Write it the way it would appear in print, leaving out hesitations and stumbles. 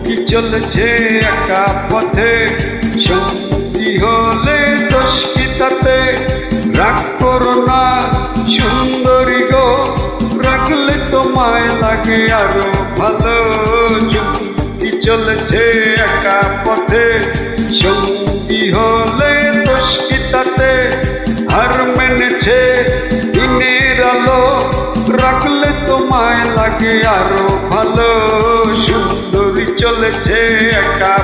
কি চলেছে একা পথে, সঙ্গী হলে দোষ কি তাতে? রাগ করো না সুন্দরী গো, রাখলে তোমায় লাগে আরো ভালো। কি চলেছে একা পথে, সঙ্গী হলে দোষ কি তাতে? হার মেনেছে দিনের আলো, রাখলে তোমায় লাগে আরো ভালো। সুন্দরী চলেছে একা